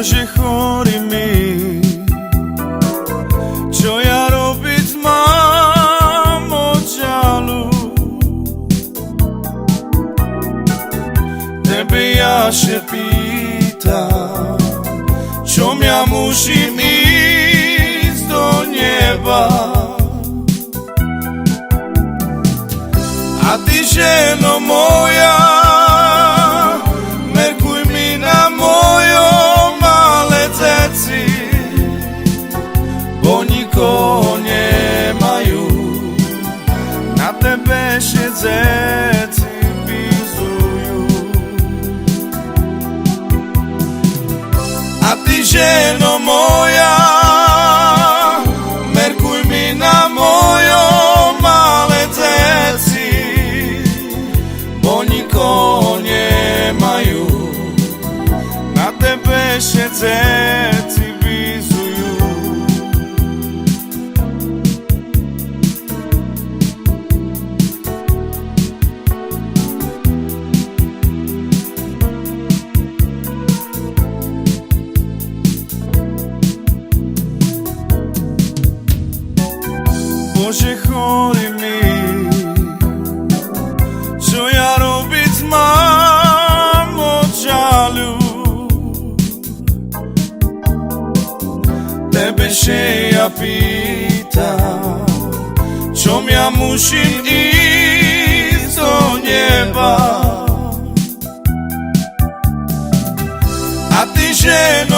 Боже, хори ми, що я робить мам от жалу. Тебе я ще питам, чом я мусим іти до неба. A ty, ženo moja, merkuj mi na mojom male djeci, bo nikoho nemaju, na tebe še djeci pizuju. A ty, ženo moja, merkuj mi na mojom male djeci, bo nikoho nemaju, na tebe še djeci vizuju. Bože, hori mi, що я робить мам от жалю. Тебе ще я питам, чом я мусим іти до неба. А ти, жено